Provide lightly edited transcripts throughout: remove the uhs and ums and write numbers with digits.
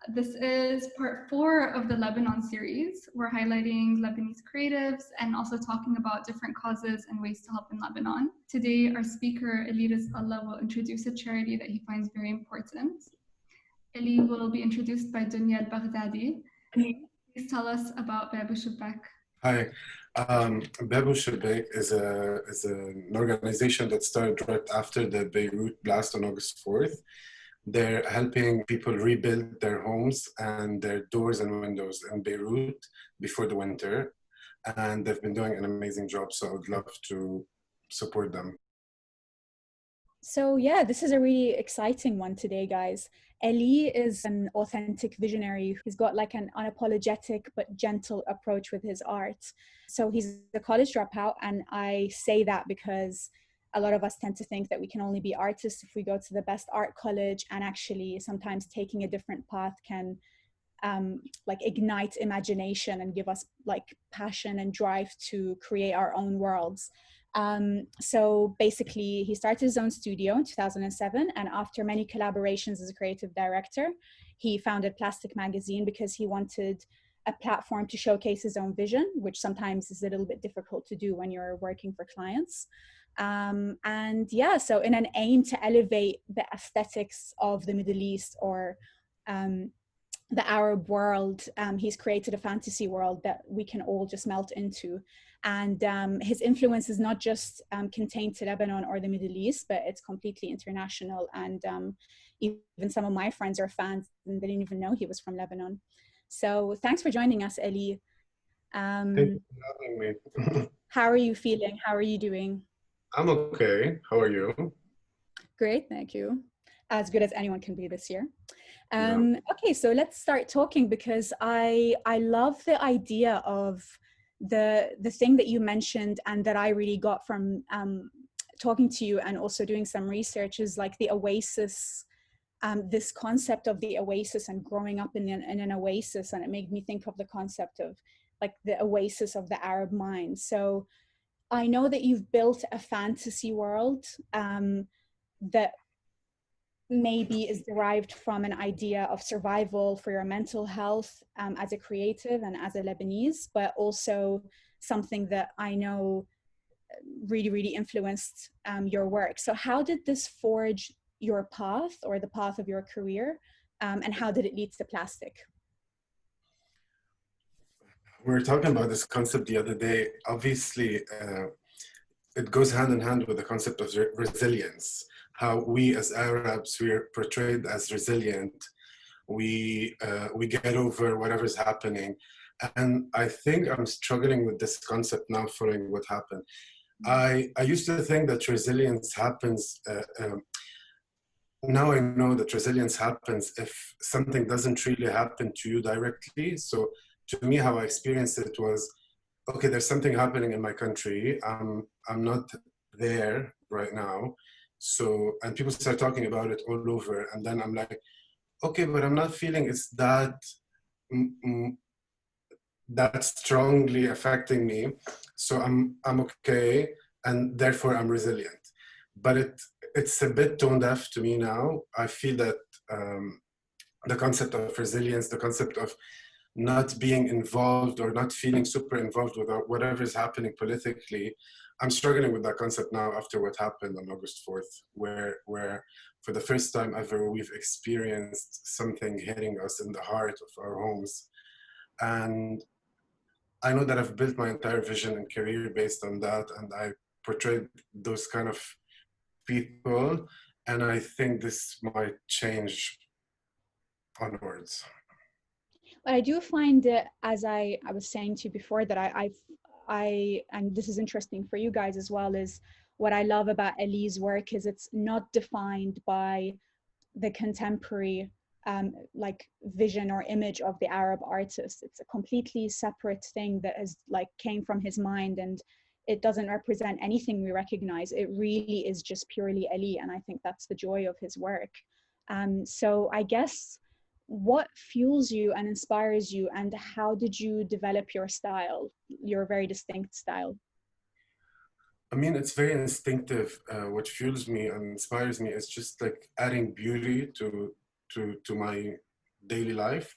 This is part 4 of the Lebanon series. We're highlighting Lebanese creatives and also talking about different causes and ways to help in Lebanon. Today, our speaker, Eli Rezkallah, will introduce a charity that he finds very important. Eli will be introduced by Dunya al-Baghdadi. Please tell us about Babu Shabak. Hi. Babu Shabak is an organization that started right after the Beirut blast on August 4th. They're helping people rebuild their homes and their doors and windows in Beirut before the winter. And they've been doing an amazing job, so I would love to support them. So yeah, this is a really exciting one today, guys. Eli is an authentic visionary who's got like an unapologetic but gentle approach with his art. So he's a college dropout, and I say that because a lot of us tend to think that we can only be artists if we go to the best art college, and actually sometimes taking a different path can like ignite imagination and give us like passion and drive to create our own worlds. So basically he started his own studio in 2007, and after many collaborations as a creative director, he founded Plastik Magazine because he wanted a platform to showcase his own vision, which sometimes is a little bit difficult to do when you're working for clients. And yeah, so in an aim to elevate the aesthetics of the Middle East or the Arab world, he's created a fantasy world that we can all just melt into. And his influence is not just contained to Lebanon or the Middle East, but it's completely international. And even some of my friends are fans and they didn't even know he was from Lebanon. So thanks for joining us, Eli. Thank you for having me. How are you feeling? How are you doing? I'm okay. How are you? Great, thank you. As good as anyone can be this year. Yeah. Okay, so let's start talking, because I love the idea of the thing that you mentioned and that I really got from talking to you and also doing some research is like the oasis, this concept of the oasis and growing up in an oasis. And it made me think of the concept of like the oasis of the Arab mind. So I know that you've built a fantasy world that maybe is derived from an idea of survival for your mental health as a creative and as a Lebanese, but also something that I know really, really influenced your work. So how did this forge your path or the path of your career? And how did it lead to Plastik? We were talking about this concept the other day. Obviously, it goes hand in hand with the concept of resilience. How we as Arabs, we're portrayed as resilient. We get over whatever's happening. And I think I'm struggling with this concept now following what happened. I used to think that resilience happens, now I know that resilience happens if something doesn't really happen to you directly. So to me, how I experienced it was, okay, there's something happening in my country. I'm not there right now. So, and people start talking about it all over. And then I'm like, okay, but I'm not feeling it's that, that strongly affecting me. So I'm okay. And therefore I'm resilient. But it's a bit tone deaf to me now. I feel that the concept of resilience, the concept of not being involved or not feeling super involved with whatever is happening politically, I'm struggling with that concept now after what happened on August 4th, where for the first time ever, we've experienced something hitting us in the heart of our homes. And I know that I've built my entire vision and career based on that, and I portrayed those kind of people, and I think this might change onwards. But I do find that, as I was saying to you before, that I and this is interesting for you guys as well, is what I love about Eli's work is it's not defined by the contemporary like vision or image of the Arab artist. It's a completely separate thing that has like came from his mind, and it doesn't represent anything we recognize. It really is just purely Eli, and I think that's the joy of his work. So I guess, what fuels you and inspires you, and how did you develop your style, your very distinct style? I mean, it's very instinctive. What fuels me and inspires me is just like adding beauty to my daily life.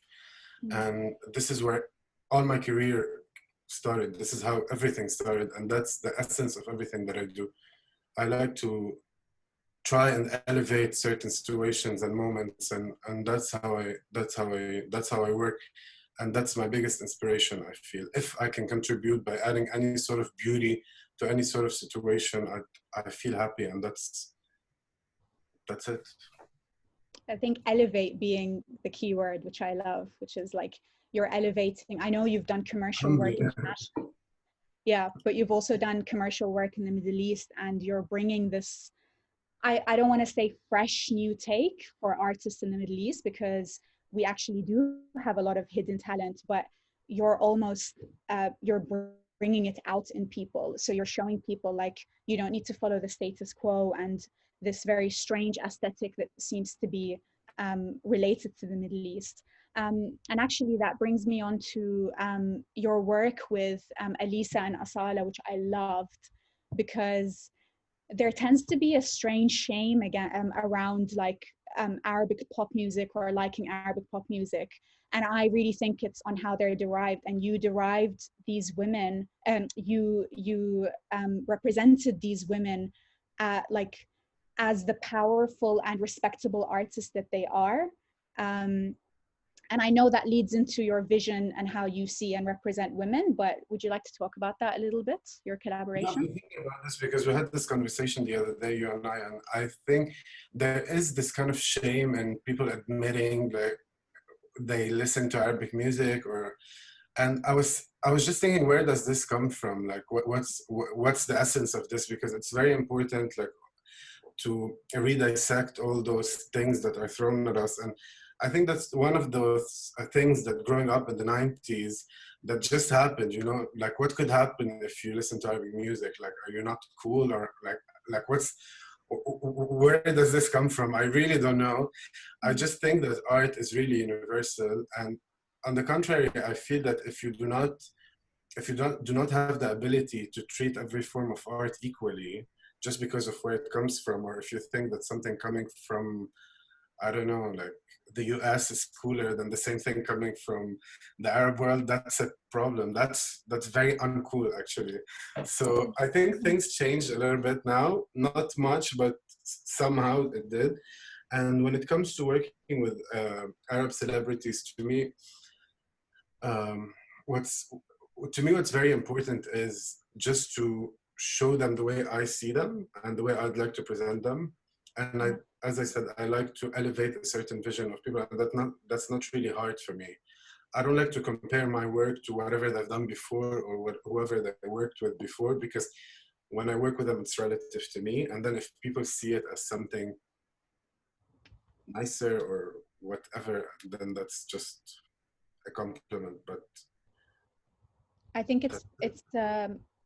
Mm. And this is where all my career started. This is how everything started, and that's the essence of everything that I do. I like to try and elevate certain situations and moments, and that's how I work. And that's my biggest inspiration, I feel. If I can contribute by adding any sort of beauty to any sort of situation, I feel happy, and that's it. I think elevate being the key word, which I love, which is like you're elevating. I know you've done commercial work internationally. Yeah, but you've also done commercial work in the Middle East, and you're bringing this, I don't want to say fresh new take for artists in the Middle East, because we actually do have a lot of hidden talent, but you're almost, you're bringing it out in people. So you're showing people like, you don't need to follow the status quo and this very strange aesthetic that seems to be related to the Middle East. And actually that brings me on to your work with Elisa and Asala, which I loved, because there tends to be a strange shame again around like Arabic pop music or liking Arabic pop music. And I really think it's on how they're derived. And you derived these women, you represented these women like as the powerful and respectable artists that they are. And I know that leads into your vision and how you see and represent women, but would you like to talk about that a little bit, your collaboration? Yeah, I'm thinking about this because we had this conversation the other day, you and I think there is this kind of shame in people admitting that they listen to Arabic music, and I was just thinking, where does this come from? Like, what's the essence of this? Because it's very important, like, to redissect all those things that are thrown at us. And I think that's one of those things that growing up in the 90s that just happened, you know, like what could happen if you listen to Arabic music? Like, are you not cool? Or like where does this come from? I really don't know. I just think that art is really universal. And on the contrary, I feel that if you do not have the ability to treat every form of art equally, just because of where it comes from, or if you think that something coming from, I don't know, like the US is cooler than the same thing coming from the Arab world, that's a problem. That's very uncool, actually. So I think things changed a little bit now, not much, but somehow it did. And when it comes to working with Arab celebrities, what's very important is just to show them the way I see them and the way I'd like to present them. And as I said, I like to elevate a certain vision of people, and that's not really hard for me. I don't like to compare my work to whatever they've done before or whoever they worked with before, because when I work with them, it's relative to me. And then if people see it as something nicer or whatever, then that's just a compliment. But I think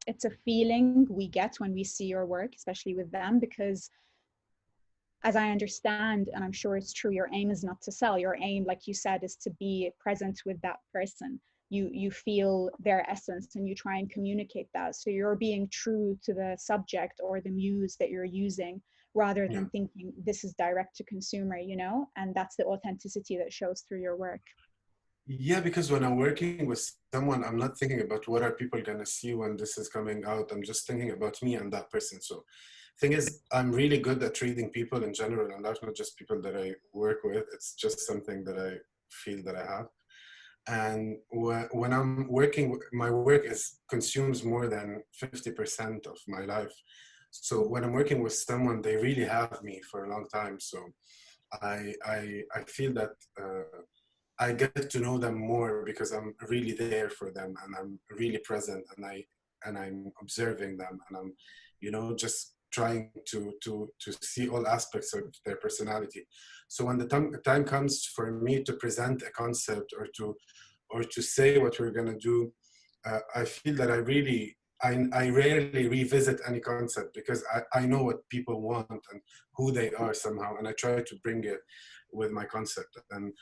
it's a feeling we get when we see your work, especially with them, because as I understand, and I'm sure it's true, your aim is not to sell. Your aim, like you said, is to be present with that person. You feel their essence and you try and communicate that. So you're being true to the subject or the muse that you're using, rather than thinking this is direct to consumer, you know? And that's the authenticity that shows through your work. Yeah, because when I'm working with someone, I'm not thinking about what are people gonna see when this is coming out. I'm just thinking about me and that person. So thing is, I'm really good at reading people in general, and that's not just people that I work with. It's just something that I feel that I have. And when I'm working, my work consumes more than 50% of my life. So when I'm working with someone, they really have me for a long time. So I feel that I get to know them more because I'm really there for them and I'm really present, and I'm observing them, and I'm, you know, just trying to see all aspects of their personality. So when the time comes for me to present a concept or to say what we're gonna do, I feel that I rarely revisit any concept because I know what people want and who they are somehow, and I try to bring it with my concept. And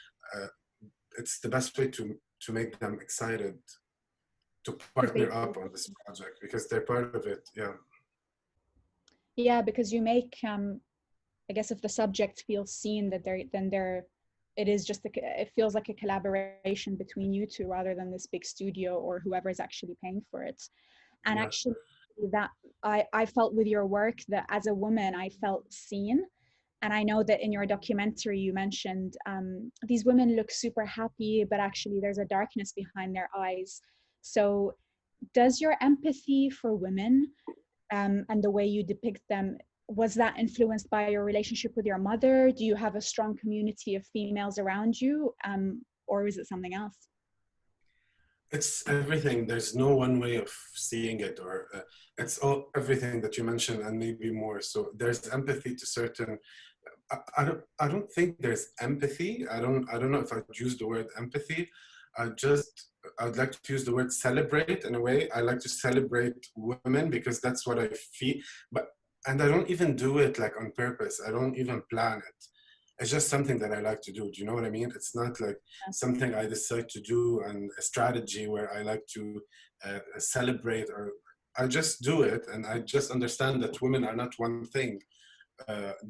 it's the best way to make them excited to partner up on this project because they're part of it. Yeah, because you make I guess if the subject feels seen, that they're it is just it feels like a collaboration between you two rather than this big studio or whoever is actually paying for it. And Yeah. actually, that I felt with your work that as a woman I felt seen. And I know that in your documentary you mentioned these women look super happy, but actually there's a darkness behind their eyes. So does your empathy for women and the way you depict them, was that influenced by your relationship with your mother? Do you have a strong community of females around you, or is it something else? It's everything. There's no one way of seeing it, or it's all everything that you mentioned and maybe more. So there's empathy to certain. I don't think there's empathy. I don't know if I'd use the word empathy. I'd like to use the word celebrate in a way. I like to celebrate women because that's what I feel. And I don't even do it like on purpose. I don't even plan it. It's just something that I like to do. Do you know what I mean? It's not like something I decide to do and a strategy where I like to celebrate, or I just do it. And I just understand that women are not one thing.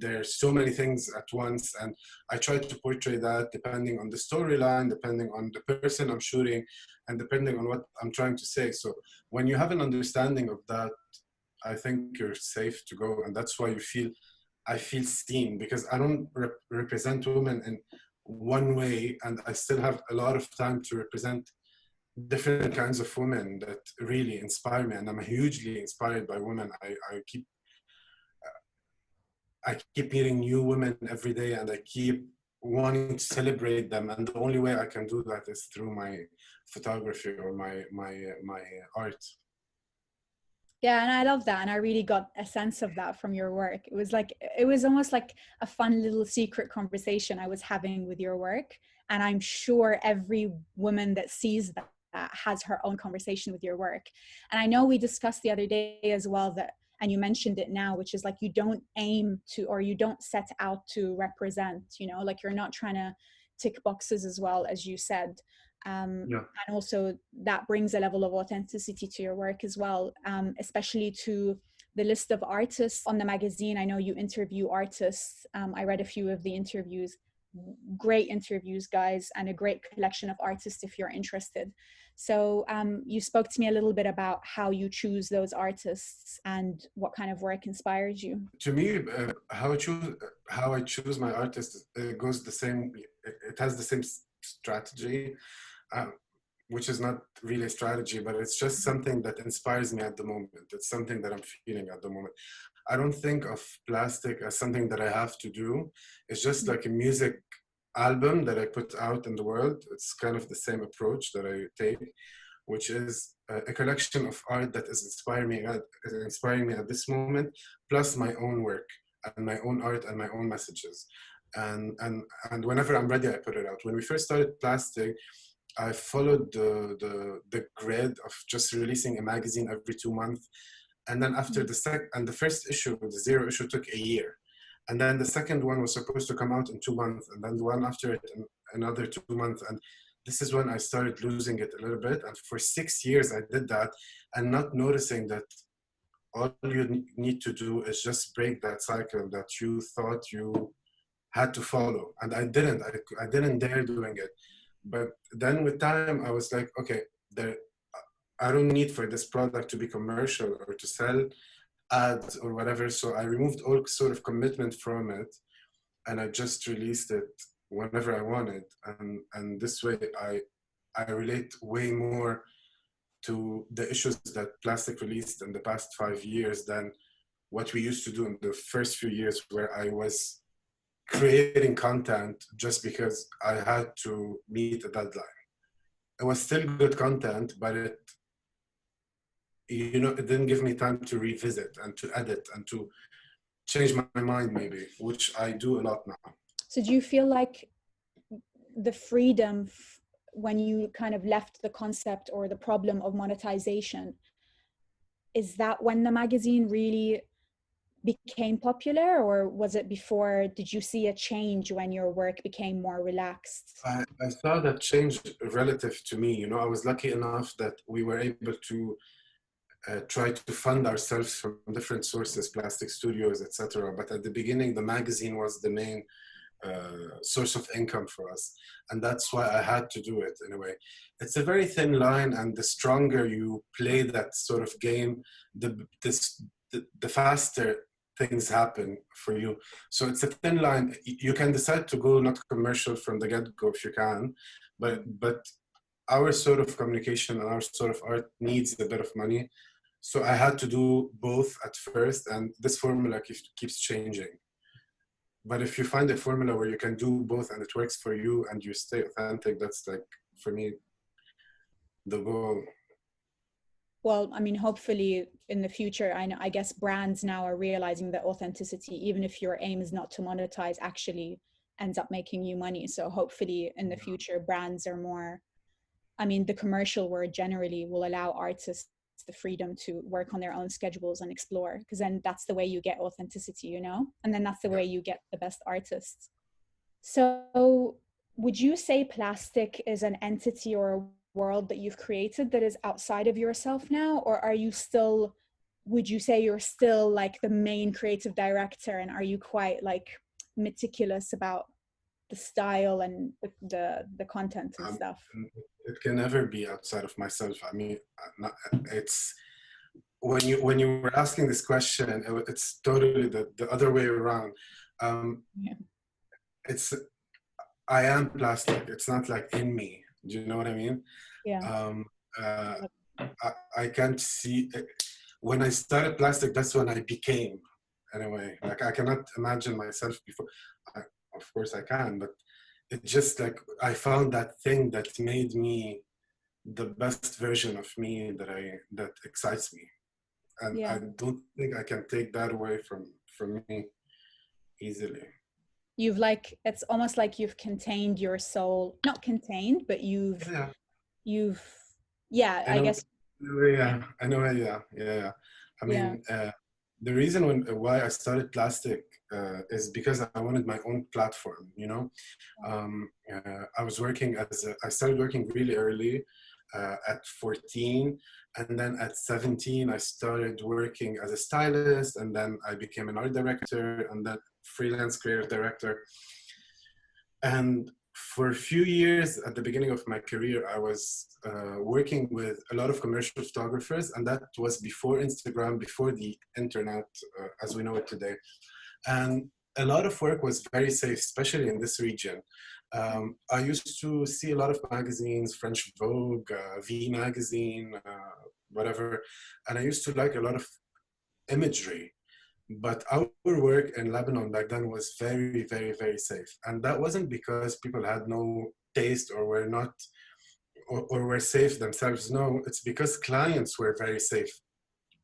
There's so many things at once, and I try to portray that depending on the storyline, depending on the person I'm shooting, and depending on what I'm trying to say. So when you have an understanding of that, I think you're safe to go, and that's why I feel seen, because I don't represent women in one way, and I still have a lot of time to represent different kinds of women that really inspire me, and I'm hugely inspired by women. I keep meeting new women every day, and I keep wanting to celebrate them. And the only way I can do that is through my photography or my art. Yeah, and I love that, and I really got a sense of that from your work. It was almost like a fun little secret conversation I was having with your work, and I'm sure every woman that sees that has her own conversation with your work. And I know we discussed the other day as well that, and you mentioned it now, which is like you don't aim to, or you don't set out to represent, you know, like you're not trying to tick boxes, as well as you said. Yeah. And also that brings a level of authenticity to your work as well, especially to the list of artists on the magazine. I know you interview artists. I read a few of the interviews. Great interviews, guys, and a great collection of artists if you're interested. So you spoke to me a little bit about how you choose those artists and what kind of work inspires you. To me, how I choose my artists goes the same. It has the same strategy, which is not really a strategy, but it's just something that inspires me at the moment. It's something that I'm feeling at the moment. I don't think of Plastik as something that I have to do. It's just like a music album that I put out in the world. It's kind of the same approach that I take, which is a collection of art that is inspiring me at this moment, plus my own work and my own art and my own messages. And whenever I'm ready, I put it out. When we first started Plastik, I followed the grid of just releasing a magazine every 2 months. And then after the first issue, the 0 issue, took a year. And then the second one was supposed to come out in 2 months. And then the one after it, in another 2 months. And this is when I started losing it a little bit. And for 6 years, I did that, and not noticing that all you need to do is just break that cycle that you thought you had to follow. And I didn't dare doing it. But then with time, I was like, okay, I don't need for this product to be commercial or to sell ads or whatever. So I removed all sort of commitment from it, and I just released it whenever I wanted. And this way, I relate way more to the issues that Plastik released in the past 5 years than what we used to do in the first few years, where I was creating content just because I had to meet a deadline. It was still good content, but it didn't give me time to revisit and to edit and to change my mind, maybe, which I do a lot now. So do you feel like the freedom when you kind of left the concept or the problem of monetization, is that when the magazine really became popular, or was it before? Did you see a change when your work became more relaxed? I saw that change relative to me. I was lucky enough that we were able to try to fund ourselves from different sources, Plastik Studios, etc. But at the beginning, the magazine was the main source of income for us. And that's why I had to do it in a way. It's a very thin line, and the stronger you play that sort of game, the faster things happen for you. So it's a thin line. You can decide to go not commercial from the get-go if you can, but our sort of communication and our sort of art needs a bit of money. So I had to do both at first, and this formula keeps changing. But if you find a formula where you can do both and it works for you and you stay authentic, that's like, for me, the goal. Well, I mean, hopefully in the future, I guess brands now are realizing that authenticity, even if your aim is not to monetize, actually ends up making you money. So hopefully in the future, brands are more, I mean, the commercial world generally will allow artists the freedom to work on their own schedules and explore, because then that's the way you get authenticity, you know, and then that's the way you get the best artists. So would you say Plastik is an entity or a world that you've created that is outside of yourself now, or are you still, would you say you're still like the main creative director, and are you quite like meticulous about the style and the content and stuff? It can never be outside of myself. I mean, it's when you were asking this question, it's totally the other way around. It's I am Plastik. It's not like in me. Do you know what I mean? Yeah. I can't see it. When I started Plastik, that's when I became. Anyway, like I cannot imagine myself before. Of course I can, but it's just like I found that thing that made me the best version of me that excites me, and I don't think I can take that away from me easily. You've like, it's almost like you've contained your soul, not contained, but you've I guess. Yeah, I know. Yeah. I mean, the reason why I started Plastik is because I wanted my own platform. You know, I was working I started working really early, at 14, and then at 17 I started working as a stylist, and then I became an art director, and then freelance creative director. And for a few years at the beginning of my career, I was working with a lot of commercial photographers, and that was before Instagram, before the internet as we know it today. And a lot of work was very safe, especially in this region. I used to see a lot of magazines, French Vogue, V Magazine, whatever, and I used to like a lot of imagery. But our work in Lebanon back then was very, very, very safe. And that wasn't because people had no taste or were not, or were safe themselves. No, it's because clients were very safe.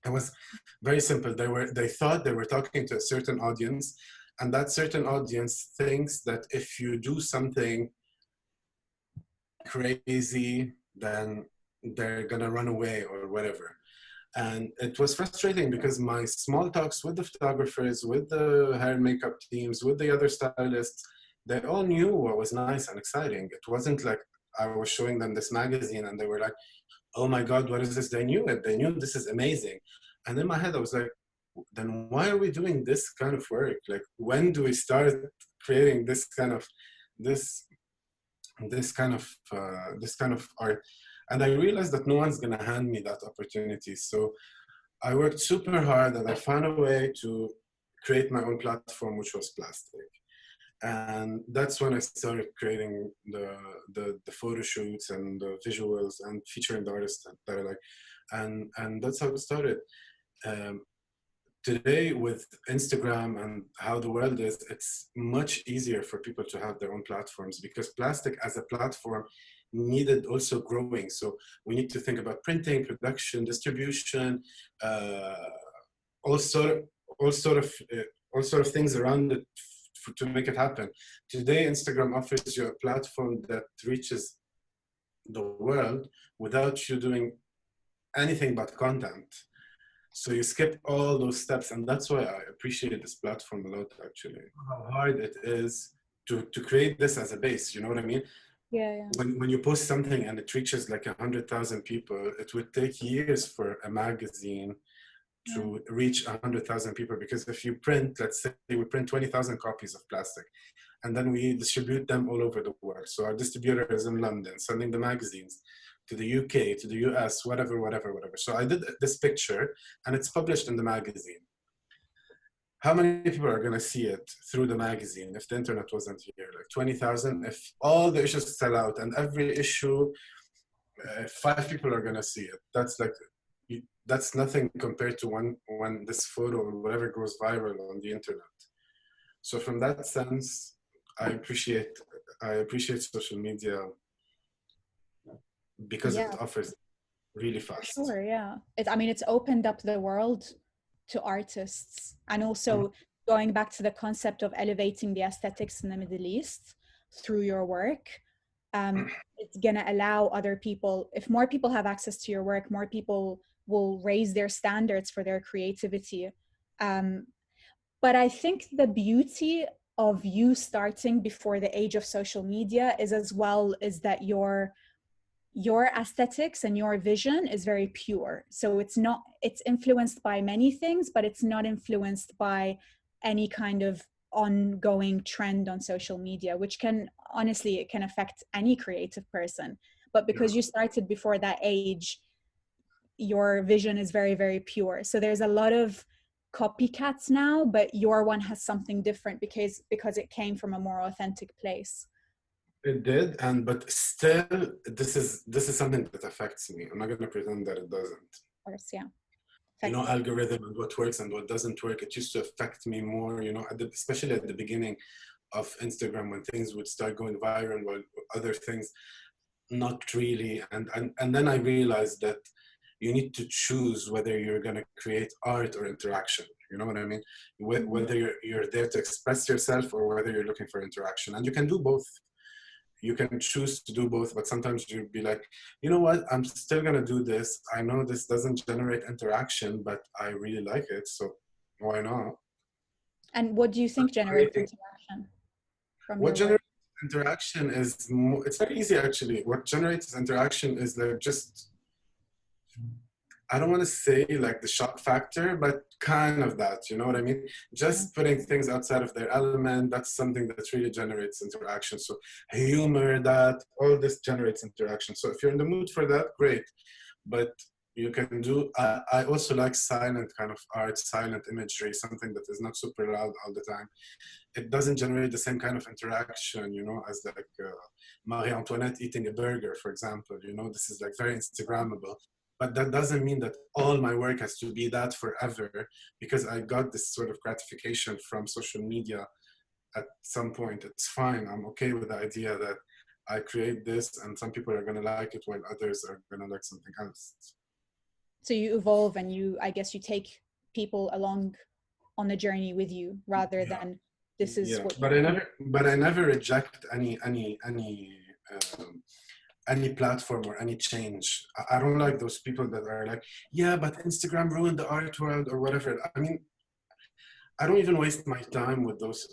It was very simple. They thought they were talking to a certain audience, and that certain audience thinks that if you do something crazy, then they're gonna run away or whatever. And it was frustrating because my small talks with the photographers, with the hair and makeup teams, with the other stylists, they all knew what was nice and exciting. It wasn't like I was showing them this magazine and they were like, oh my God, what is this? They knew it. They knew this is amazing. And in my head, I was like, then why are we doing this kind of work? Like, when do we start creating this kind of art? And I realized that no one's gonna hand me that opportunity. So I worked super hard and I found a way to create my own platform, which was Plastik. And that's when I started creating the photo shoots and the visuals and featuring the artists that I like. And that's how it started. Today with Instagram and how the world is, it's much easier for people to have their own platforms, because Plastik as a platform needed also growing. So we need to think about printing, production, distribution, all sort of things around it to make it happen. Today, Instagram offers you a platform that reaches the world without you doing anything but content. So you skip all those steps, and that's why I appreciate this platform a lot, actually. How hard it is to create this as a base, you know what I mean? Yeah. When you post something and it reaches like 100,000 people, it would take years for a magazine to reach 100,000 people, because if you print, let's say we print 20,000 copies of Plastik, and then we distribute them all over the world. So our distributor is in London, sending the magazines to the UK, to the US, whatever. So I did this picture, and it's published in the magazine. How many people are going to see it through the magazine if the internet wasn't here? Like 20,000. If all the issues sell out and every issue, 5 people are going to see it. That's nothing compared to when this photo or whatever goes viral on the internet. So from that sense, I appreciate social media because it offers really fast. Sure, yeah. It's opened up the world to artists, and also going back to the concept of elevating the aesthetics in the Middle East through your work. It's gonna allow other people, if more people have access to your work, more people will raise their standards for their creativity. But I think the beauty of you starting before the age of social media is as well is that your aesthetics and your vision is very pure. So it's influenced by many things, but it's not influenced by any kind of ongoing trend on social media, which it can affect any creative person. But because you started before that age, your vision is very, very pure. So there's a lot of copycats now, but your one has something different because it came from a more authentic place. It did, but still, this is something that affects me. I'm not going to pretend that it doesn't. Of course, yeah. Algorithm and what works and what doesn't work. It used to affect me more, especially at the beginning of Instagram when things would start going viral, while other things not really. And then I realized that you need to choose whether you're going to create art or interaction. You know what I mean? Whether you're there to express yourself or whether you're looking for interaction. And you can do both. You can choose to do both, but sometimes you'd be like, you know what, I'm still going to do this. I know this doesn't generate interaction, but I really like it. So why not? And what do you think generates interaction? What generates interaction is, it's very easy actually. What generates interaction is I don't want to say like the shock factor, but kind of that, you know what I mean? Just putting things outside of their element, that's something that really generates interaction. So humor, all this generates interaction. So if you're in the mood for that, great. But you can do, I also like silent kind of art, silent imagery, something that is not super loud all the time. It doesn't generate the same kind of interaction, as like Marie Antoinette eating a burger, for example. This is like very Instagrammable. But that doesn't mean that all my work has to be that forever, because I got this sort of gratification from social media at some point. It's fine. I'm okay with the idea that I create this and some people are going to like it while others are going to like something else. So you evolve and I guess you take people along on the journey with you rather than this is what you But I never reject any platform or any change. I don't like those people that are like, yeah, but Instagram ruined the art world or whatever. I mean, I don't even waste my time with those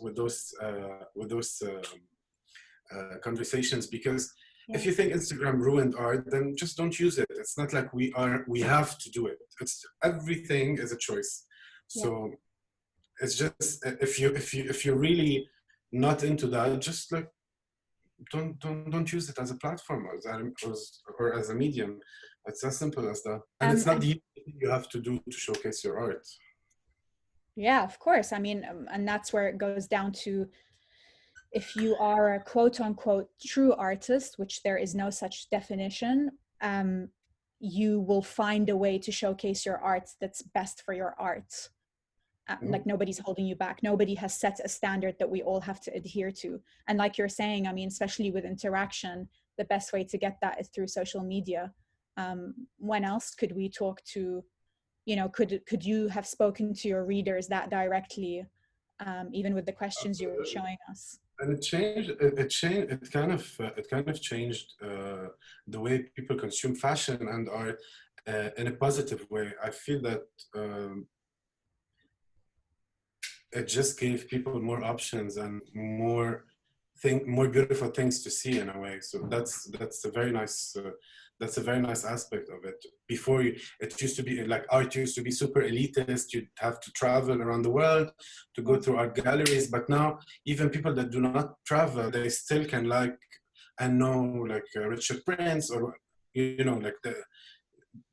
conversations, because if you think Instagram ruined art, then just don't use it. It's not like we have to do it. Everything is a choice. So it's just, if you're really not into that, just like, don't use it as a platform or as a medium. It's as simple as that. And it's not the thing you have to do to showcase your art. Yeah, of course. I mean, and that's where it goes down to, if you are a quote unquote true artist, which there is no such definition, you will find a way to showcase your art that's best for your art. Like nobody's holding you back. Nobody has set a standard that we all have to adhere to. And like you're saying, I mean, especially with interaction, the best way to get that is through social media. When else could we talk to, could you have spoken to your readers that directly, even with the questions you were showing us? And it kind of changed the way people consume fashion and art in a positive way. I feel that it just gave people more options and more more beautiful things to see in a way. So that's a very nice aspect of it. Before it used to be like art used to be super elitist. You'd have to travel around the world to go through art galleries. But now even people that do not travel, they still can like and know like Richard Prince or like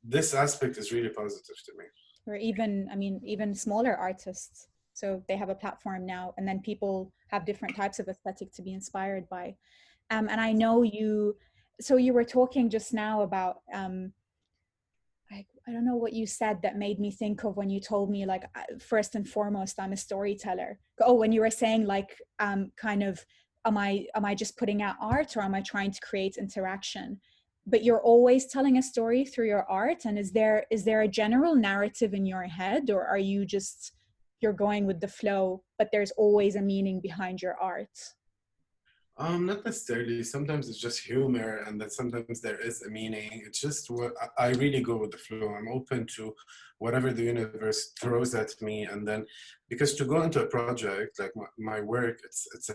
this aspect is really positive to me. Or even, I mean, even smaller artists. So they have a platform now, and then people have different types of aesthetic to be inspired by. And I know so you were talking just now about, I don't know what you said that made me think of when you told me like, first and foremost, I'm a storyteller. Oh, when you were saying like, kind of, am I just putting out art, or am I trying to create interaction? But you're always telling a story through your art. And is there a general narrative in your head, or are you just, you're going with the flow, but there's always a meaning behind your art? Not necessarily. Sometimes it's just humor, and then sometimes there is a meaning. It's just what I really go with the flow. I'm open to whatever the universe throws at me, and then because to go into a project like my work, it's a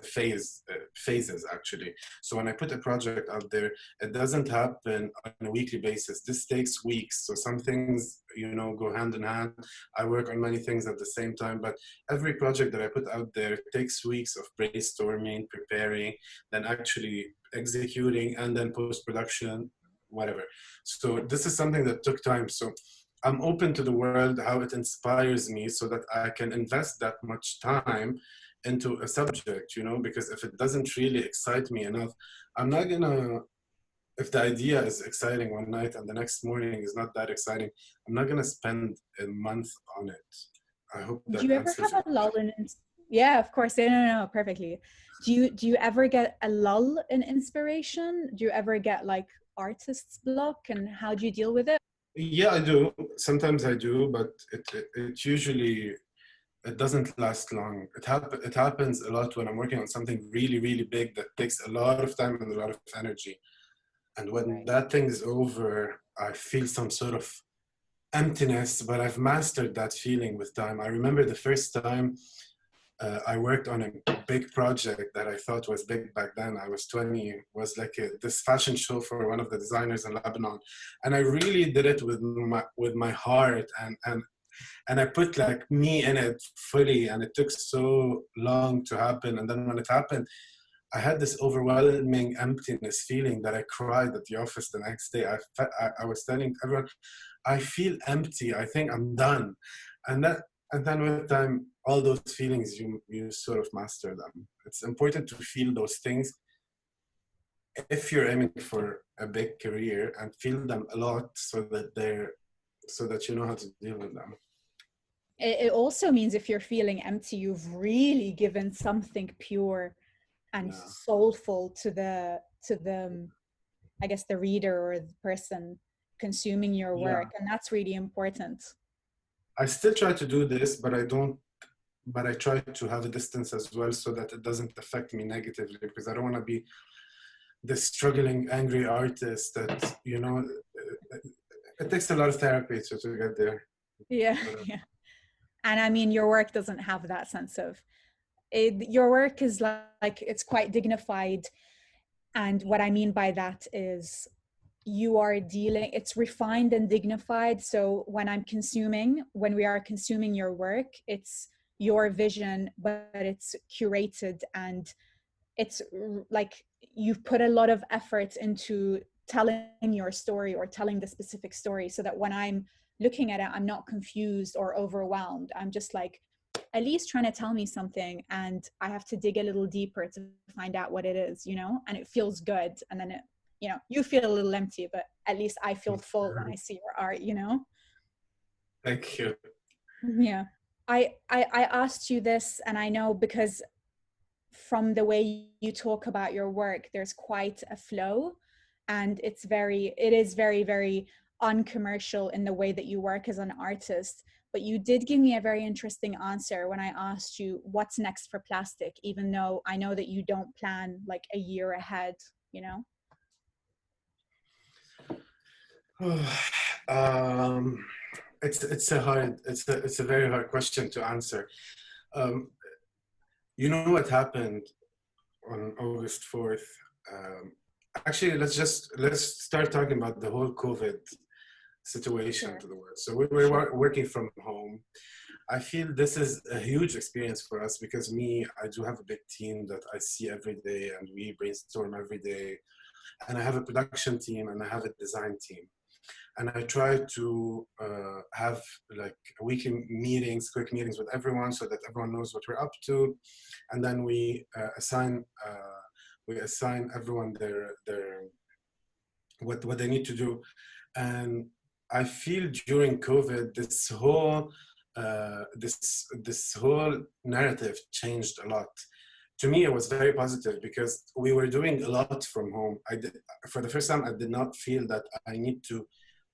phases actually. So when I put a project out there, it doesn't happen on a weekly basis. This takes weeks. So some things go hand in hand. I work on many things at the same time, but every project that I put out there takes weeks of brainstorming, preparing, then actually executing, and then post-production, whatever. So this is something that took time. So I'm open to the world, how it inspires me, so that I can invest that much time into a subject, because if it doesn't really excite me enough, I'm not gonna, if the idea is exciting one night and the next morning is not that exciting, I'm not gonna spend a month on it. I hope that Do you ever answers have a lull in? Yeah, of course. No, perfectly. Do you ever get a lull in inspiration? Do you ever get like artist's block, and how do you deal with it? Yeah, I do. Sometimes I do, but it usually it doesn't last long. It happens a lot when I'm working on something really, really big that takes a lot of time and a lot of energy. And when that thing is over, I feel some sort of emptiness, but I've mastered that feeling with time. I remember the first time I worked on a big project that I thought was big back then. I was 20, was like this fashion show for one of the designers in Lebanon. And I really did it with my heart, and I put like me in it fully, and it took so long to happen. And then when it happened, I had this overwhelming emptiness feeling that I cried at the office the next day. I was telling everyone, I feel empty. I think I'm done. And then with time, all those feelings, you sort of master them. It's important to feel those things if you're aiming for a big career, and feel them a lot so that you know how to deal with them. It also means if you're feeling empty, you've really given something pure and soulful to the I guess the reader or the person consuming your work, and that's really important. I still try to do this, but I try to have a distance as well, so that it doesn't affect me negatively, because I don't want to be the struggling, angry artist that, it takes a lot of therapy to get there. Yeah. And I mean, your work doesn't have that sense of it. Your work is like it's quite dignified. And what I mean by that is it's refined and dignified. So when we are consuming your work, it's your vision, but it's curated, and it's like you've put a lot of effort into telling your story, or telling the specific story, so that when I'm looking at it, I'm not confused or overwhelmed. I'm just like, at least trying to tell me something, and I have to dig a little deeper to find out what it is, and it feels good. And then you feel a little empty, but at least I feel full when I see your art, Thank you. Yeah. I asked you this, and I know because from the way you talk about your work, there's quite a flow, and it is very, very uncommercial in the way that you work as an artist. But you did give me a very interesting answer when I asked you what's next for Plastik, even though I know that you don't plan like a year ahead, It's a very hard question to answer. You know what happened on August 4th. Actually, let's start talking about the whole COVID situation Sure. to the world. So we were working from home. I feel this is a huge experience for us because I do have a big team that I see every day and we brainstorm every day. And I have a production team and I have a design team. And I try to have like weekly meetings, quick meetings with everyone so that everyone knows what we're up to. And then we assign everyone their what they need to do. And I feel during COVID, this whole narrative changed a lot. To me, it was very positive because we were doing a lot from home. For the first time, I did not feel that I need to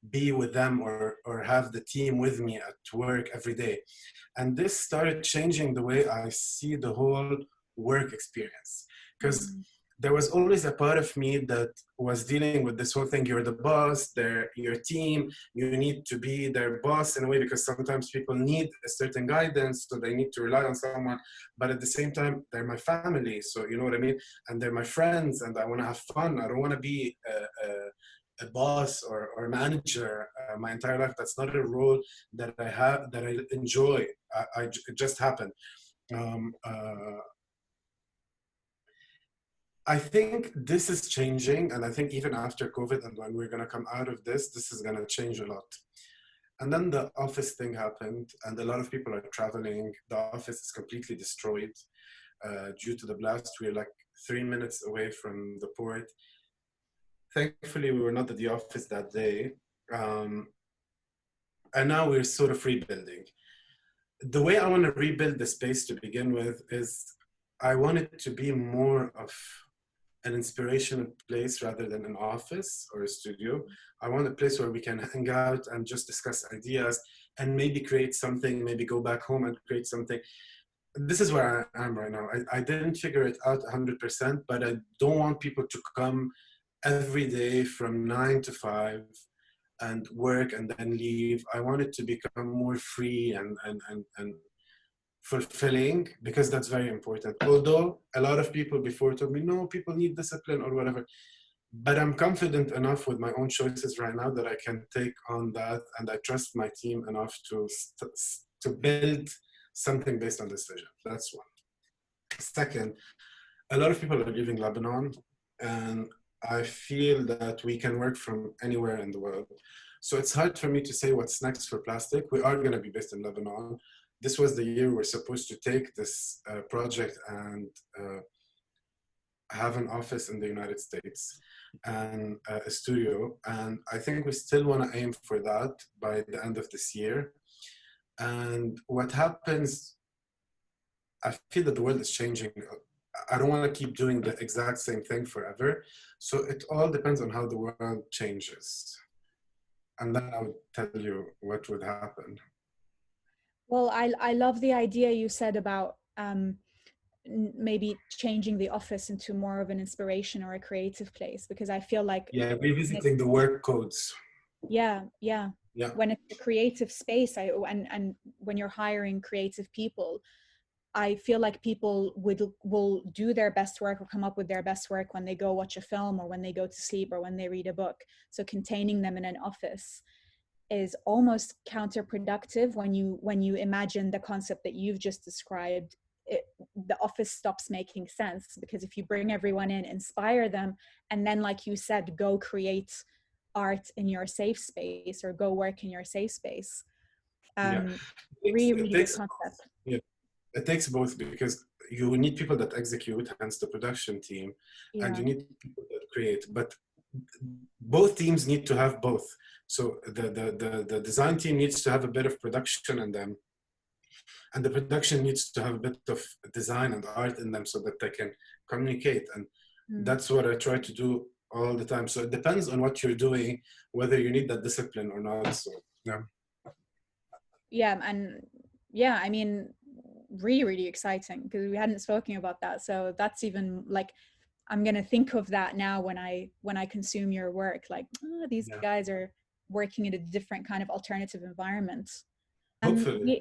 be with them or have the team with me at work every day. And this started changing the way I see the whole work experience. Because there was always a part of me that was dealing with this whole thing. You're the boss, they're your team, you need to be their boss in a way because sometimes people need a certain guidance, so they need to rely on someone. But at the same time, they're my family, so you know what I mean? And they're my friends, and I want to have fun. I don't want to be a boss or a manager my entire life. That's not a role that I have, that I enjoy. It just happened. I think this is changing, and I think even after COVID and when we're going to come out of this, this is going to change a lot. And then the office thing happened, and a lot of people are traveling. The office is completely destroyed due to the blast. We're like 3 minutes away from the port. Thankfully, we were not at the office that day. And now we're sort of rebuilding. The way I want to rebuild the space to begin with is I want it to be more of an inspirational place rather than an office or a studio. I want a place where we can hang out and just discuss ideas and maybe create something, maybe go back home and create something. This is where I am right now. I didn't figure it out 100%, but I don't want people to come every day from 9 to 5 and work and then leave. I want it to become more free and fulfilling, because that's very important. Although a lot of people before told me, no, people need discipline or whatever. But I'm confident enough with my own choices right now that I can take on that, and I trust my team enough to build something based on this vision. That's one. Second, a lot of people are leaving Lebanon, and I feel that we can work from anywhere in the world. So it's hard for me to say what's next for Plastik. We are going to be based in Lebanon. This was the year we're supposed to take this project and have an office in the United States and a studio. And I think we still want to aim for that by the end of this year. And what happens, I feel that the world is changing. I don't want to keep doing the exact same thing forever. So it all depends on how the world changes. And then I would tell you what would happen. Well, I love the idea you said about maybe changing the office into more of an inspiration or a creative place, because I feel like revisiting the work codes. Yeah. When it's a creative space, and when you're hiring creative people, I feel like people will do their best work or come up with their best work when they go watch a film or when they go to sleep or when they read a book. So containing them in an office is almost counterproductive when you imagine the concept that you've just described. The office stops making sense, because if you bring everyone in, inspire them, and then, like you said, go create art in your safe space or go work in your safe space. Really good concept. Yeah, it takes both, because you need people that execute, hence the production team, and you need people that create. But both teams need to have both. So the design team needs to have a bit of production in them, and the production needs to have a bit of design and art in them so that they can communicate. And that's what I try to do all the time. So it depends on what you're doing, whether you need that discipline or not. So I mean, really exciting, because we hadn't spoken about that. So that's even like, I'm gonna think of that now when I consume your work, like, these guys are working in a different kind of alternative environment. Hopefully.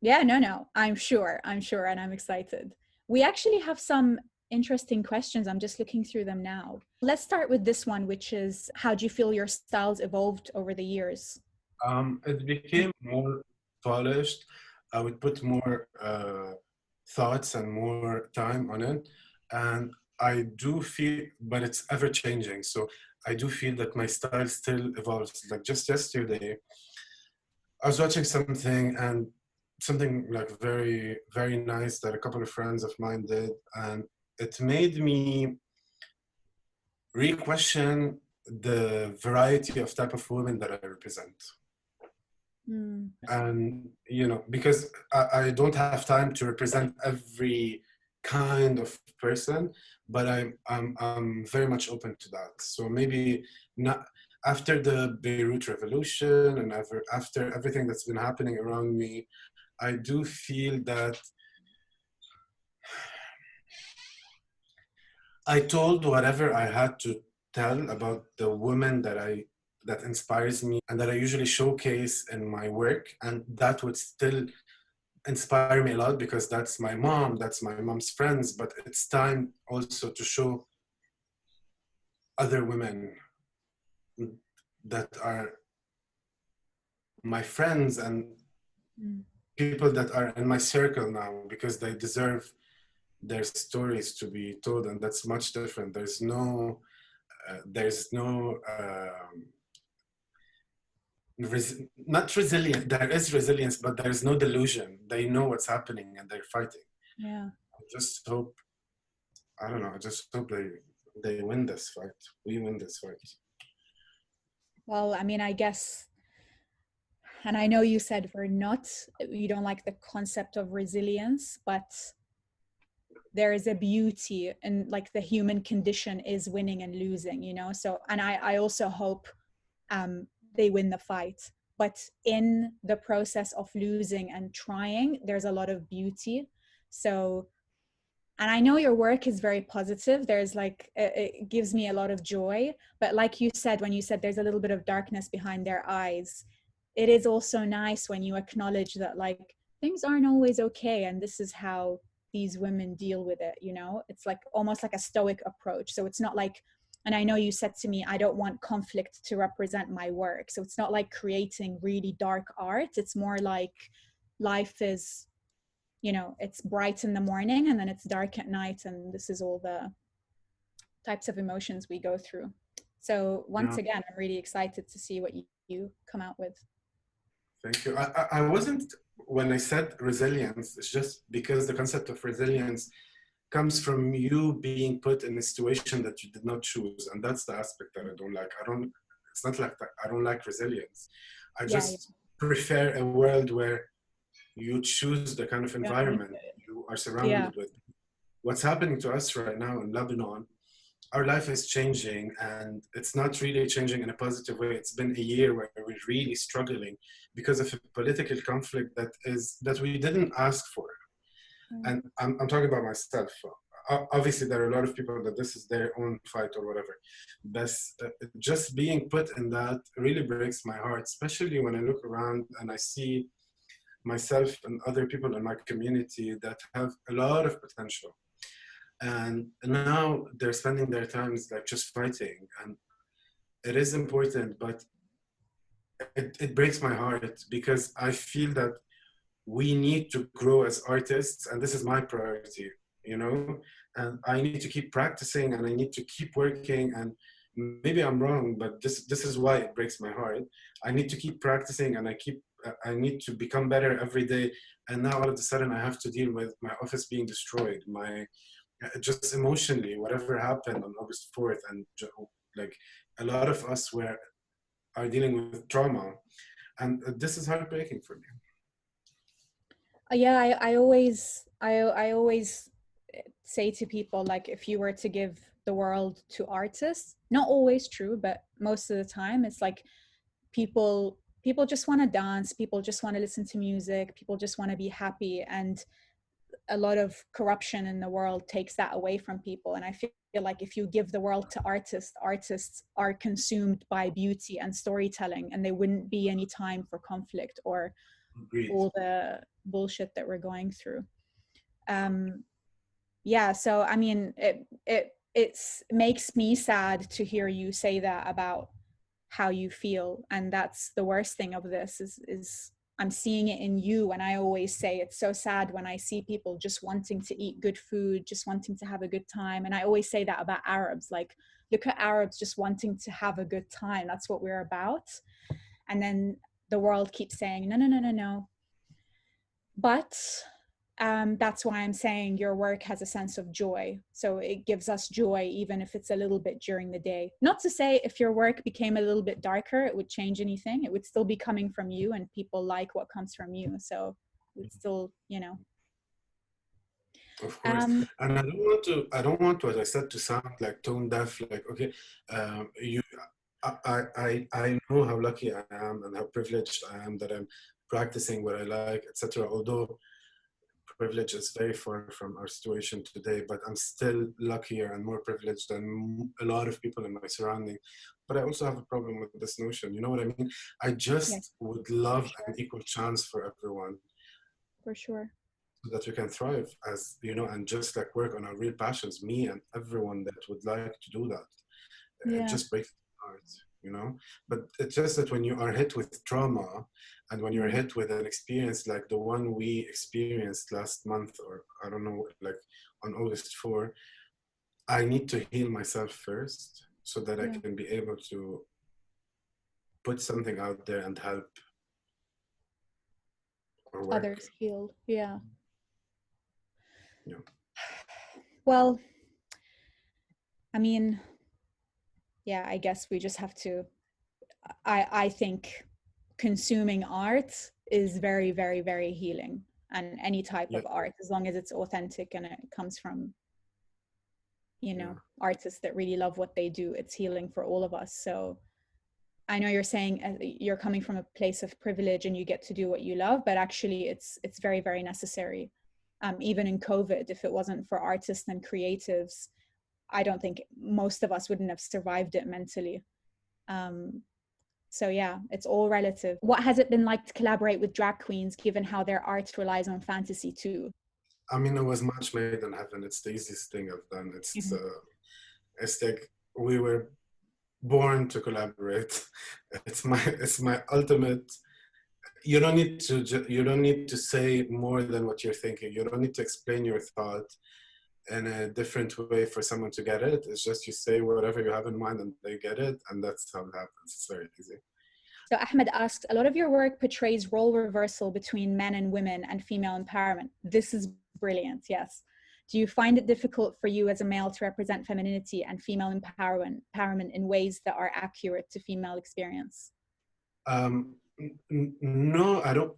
No, I'm sure, and I'm excited. We actually have some interesting questions. I'm just looking through them now. Let's start with this one, which is, how do you feel your styles evolved over the years? It became more polished. I would put more thoughts and more time on it. And I do feel, but it's ever changing. So I do feel that my style still evolves. Like just yesterday, I was watching something and something like very, very nice that a couple of friends of mine did. And it made me re-question the variety of type of women that I represent. And because I don't have time to represent every kind of person, but I'm very much open to that. So maybe not after the Beirut revolution and after everything that's been happening around me, I do feel that I told whatever I had to tell about the woman that inspires me and that I usually showcase in my work, and that would still inspire me a lot because that's my mom's friends, but it's time also to show other women that are my friends and people that are in my circle now, because they deserve their stories to be told, and that's much different. There's no not resilience. There is resilience, but there is no delusion. They know what's happening and they're fighting. Yeah. I just hope, I don't know, I just hope they win this fight. We win this fight. Well, I mean, I guess, and I know you said you don't like the concept of resilience, but there is a beauty in like the human condition is winning and losing, so, and I also hope they win the fight, but in the process of losing and trying, there's a lot of beauty. So, and I know your work is very positive. There's like, it gives me a lot of joy, but like you said, when you said there's a little bit of darkness behind their eyes, it is also nice when you acknowledge that like things aren't always okay, and this is how these women deal with it. It's like almost like a stoic approach. So it's not like, and I know you said to me, I don't want conflict to represent my work. So it's not like creating really dark art. It's more like life is, it's bright in the morning and then it's dark at night. And this is all the types of emotions we go through. So once again, I'm really excited to see what you come out with. Thank you. I wasn't, when I said resilience, it's just because the concept of resilience comes from you being put in a situation that you did not choose. And that's the aspect that I don't like. It's not like that. I don't like resilience. I just prefer a world where you choose the kind of environment you are surrounded with. What's happening to us right now in Lebanon, our life is changing, and it's not really changing in a positive way. It's been a year where we're really struggling because of a political conflict that we didn't ask for. And I'm talking about myself. Obviously, there are a lot of people that this is their own fight or whatever. But just being put in that really breaks my heart, especially when I look around and I see myself and other people in my community that have a lot of potential. And now they're spending their times like just fighting. And it is important, but it breaks my heart because I feel that we need to grow as artists, and this is my priority, and I need to keep practicing and I need to keep working, and maybe I'm wrong, but this is why it breaks my heart. I need to keep practicing and I need to become better every day, and now all of a sudden I have to deal with my office being destroyed, just emotionally, whatever happened on August 4th, and like a lot of us are dealing with trauma, and this is heartbreaking for me. Yeah, I always say to people, like, if you were to give the world to artists, not always true, but most of the time, it's like people just want to dance, people just want to listen to music, people just want to be happy, and a lot of corruption in the world takes that away from people. And I feel like if you give the world to artists are consumed by beauty and storytelling, and there wouldn't be any time for conflict or Agreed. all the bullshit that we're going through. yeah, so I mean, it makes me sad to hear you say that about how you feel, and that's the worst thing of this is I'm seeing it in you. And I always say it's so sad when I see people just wanting to eat good food, just wanting to have a good time. And I always say that about Arabs, like, look at Arabs just wanting to have a good time, that's what we're about. And then the world keeps saying no, no, no, no, no. But that's why I'm saying your work has a sense of joy. So it gives us joy, even if it's a little bit during the day. Not to say if your work became a little bit darker, it would change anything. It would still be coming from you, and people like what comes from you. So it's still, you know. Of course. And I don't want to, as I said, to sound like tone deaf, like, okay, you, I know how lucky I am and how privileged I am that I'm practicing what I like, etc. Although privilege is very far from our situation today, but I'm still luckier and more privileged than a lot of people in my surrounding. But I also have a problem with this notion. You know what I mean? I Yes, just would love sure. an equal chance for everyone, For sure. so that we can thrive, as you know, and just like work on our real passions. Me and everyone that would like to do that. It Yeah. just breaks my heart, you know. But it's just that when you are hit with trauma, and when you're Mm. hit with an experience like the one we experienced last month, or I don't know, like on August 4, I need to heal myself first so that I Yeah. can be able to put something out there and help or work. Others healed. Yeah. Yeah. Well, I mean, yeah, I guess we just have to, I think consuming art is very, very, very healing. And any type Yeah. of art, as long as it's authentic and it comes from, you Yeah. know, artists that really love what they do, it's healing for all of us. So I know you're saying you're coming from a place of privilege and you get to do what you love, but actually it's very, very necessary. Even in COVID, if it wasn't for artists and creatives, I don't think most of us wouldn't have survived it mentally. So yeah, it's all relative. What has it been like to collaborate with drag queens, given how their art relies on fantasy too? I mean, it was much made in heaven. It's the easiest thing I've done. Mhm. It's like we were born to collaborate. It's my ultimate. You don't need to say more than what you're thinking. You don't need to explain your thought in a different way for someone to get it. It's just you say whatever you have in mind and they get it, and that's how it happens. It's very easy. So Ahmed asks, a lot of your work portrays role reversal between men and women and female empowerment. This is brilliant, yes. Do you find it difficult for you as a male to represent femininity and female empowerment in ways that are accurate to female experience? No, I don't.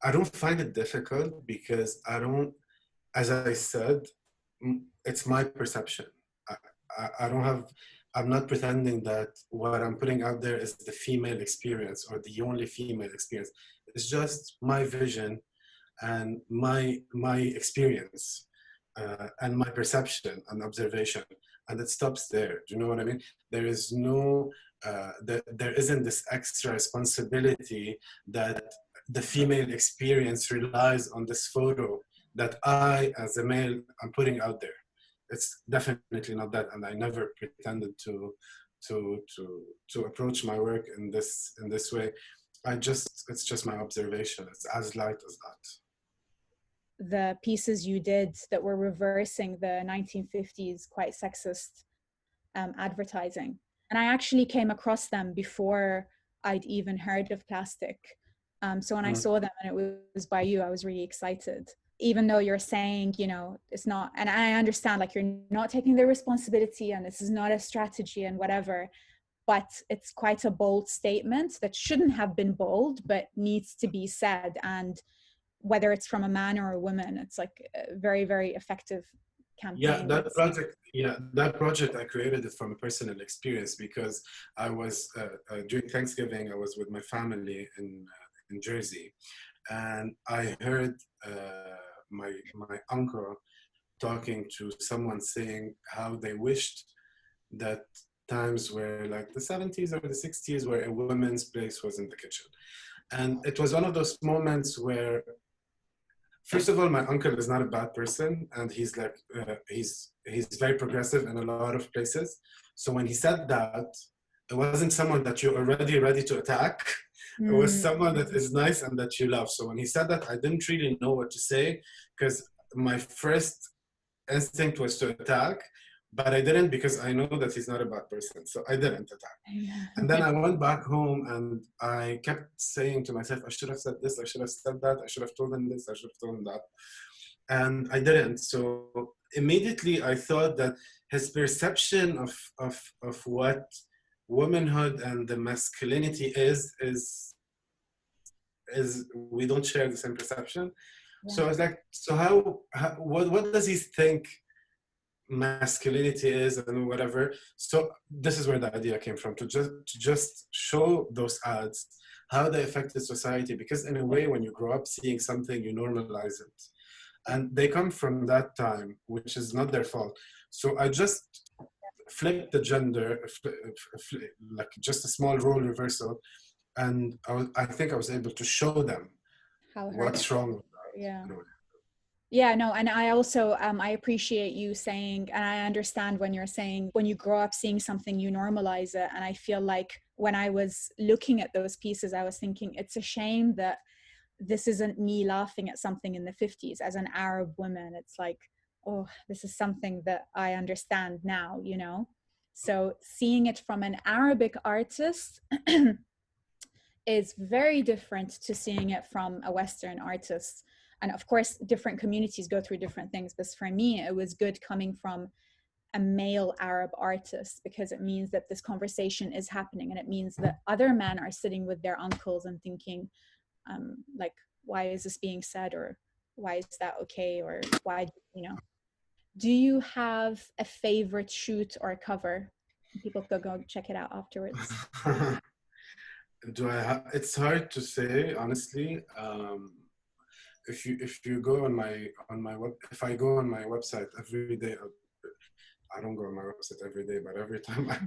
I don't find it difficult because I don't. As I said, it's my perception. I don't have. I'm not pretending that what I'm putting out there is the female experience or the only female experience. It's just my vision and my experience and my perception and observation, and it stops there. Do you know what I mean? There is no there isn't this extra responsibility that the female experience relies on this photo that I as a male I'm putting out there. It's definitely not that, and I never pretended to approach my work in this way. It's just my observation. It's as light as that. The pieces you did that were reversing the 1950s quite sexist advertising. And I actually came across them before I'd even heard of Plastik. So when I saw them and it was by you, I was really excited. Even though you're saying, you know, it's not, and I understand like you're not taking the responsibility and this is not a strategy and whatever, but it's quite a bold statement that shouldn't have been bold, but needs to be said. And whether it's from a man or a woman, it's like a very, very effective campaign. That project I created it from a personal experience because I was during Thanksgiving I was with my family in Jersey, and I heard my uncle talking to someone saying how they wished that times where like the 70s or the 60s where a woman's place was in the kitchen. And it was one of those moments where first of all, my uncle is not a bad person, and he's like he's very progressive in a lot of places. So when he said that, it wasn't someone that you're already ready to attack. It was someone that is nice and that you love. So when he said that, I didn't really know what to say, because my first instinct was to attack, but I didn't, because I know that he's not a bad person. So I didn't attack. And then I went back home and I kept saying to myself, I should have said this, I should have said that, I should have told him this, I should have told him that. And I didn't. So immediately I thought that his perception of what womanhood and the masculinity is we don't share the same perception. Yeah. So I was like, so what does he think masculinity is and whatever? So this is where the idea came from, to just show those ads, how they affected society, because in a way, when you grow up seeing something, you normalize it. And they come from that time, which is not their fault. So I just flipped the gender, like just a small role reversal. And I think I was able to show them what's wrong with that. Yeah. Yeah, no, and I also, I appreciate you saying, and I understand when you're saying, when you grow up seeing something, you normalize it. And I feel like when I was looking at those pieces, I was thinking, it's a shame that this isn't me laughing at something in the 50s as an Arab woman. It's like, oh, this is something that I understand now, you know? So seeing it from an Arabic artist is very different to seeing it from a Western artist. And of course, different communities go through different things. But for me, it was good coming from a male Arab artist, because it means that this conversation is happening. And it means that other men are sitting with their uncles and thinking, like, why is this being said? Or why is that okay? Or why, you know? Do you have a favorite shoot or cover? People could go check it out afterwards. It's hard to say, honestly. If you go on my web, if I go on my website every day, I don't go on my website every day, but every time I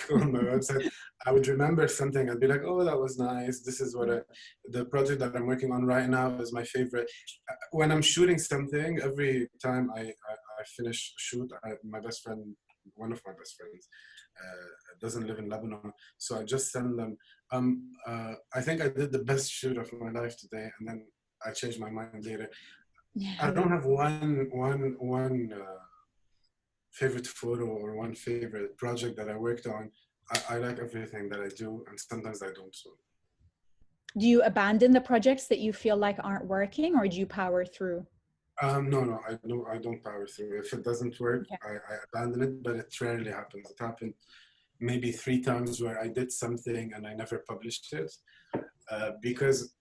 go on my website, I would remember something. I'd be like, oh, that was nice. This is what the project that I'm working on right now is my favorite. When I'm shooting something, every time I finish a shoot, my best friend, one of my best friends, doesn't live in Lebanon, so I just send them. I think I did the best shoot of my life today, and then I changed my mind later. Yeah. I don't have one favorite photo or one favorite project that I worked on. I like everything that I do, and sometimes I don't. So. Do you abandon the projects that you feel like aren't working, or do you power through? No, I don't power through. If it doesn't work, okay. I abandon it, but it rarely happens. It happened maybe 3 times where I did something and I never published it because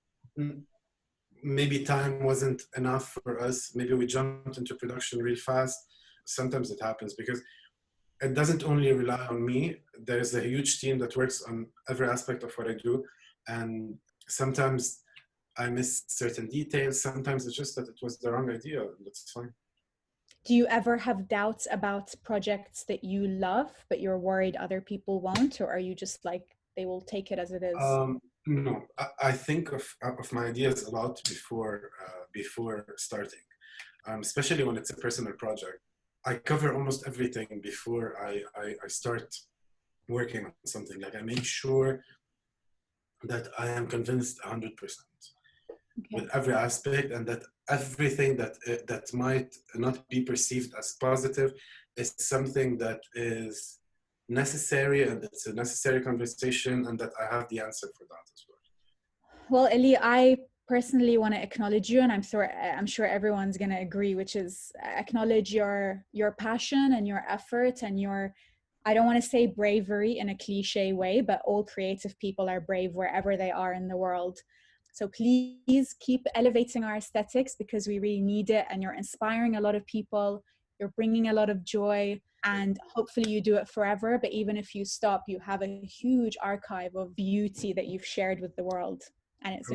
maybe time wasn't enough for us. Maybe we jumped into production real fast. Sometimes it happens because it doesn't only rely on me. There's a huge team that works on every aspect of what I do. And sometimes I miss certain details. Sometimes it's just that it was the wrong idea. That's fine. Do you ever have doubts about projects that you love, but you're worried other people won't? Or are you just like, they will take it as it is? No, I think of my ideas a lot before starting, especially when it's a personal project. I cover almost everything before I start working on something. Like I make sure that I am convinced 100% with every aspect, and that everything that might not be perceived as positive is something that is necessary, and it's a necessary conversation, and that I have the answer for that as well. Well, Eli, I personally want to acknowledge you, and I'm sure everyone's going to agree, which is acknowledge your passion and your effort and your, I don't want to say bravery in a cliche way, but all creative people are brave wherever they are in the world. So please keep elevating our aesthetics, because we really need it, and you're inspiring a lot of people. You're bringing a lot of joy, and hopefully you do it forever. But even if you stop, you have a huge archive of beauty that you've shared with the world. And it's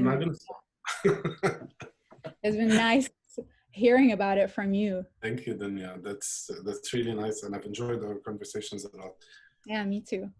been nice hearing about it from you. Thank you, Dunya. That's really nice, and I've enjoyed our conversations a lot. Yeah, me too.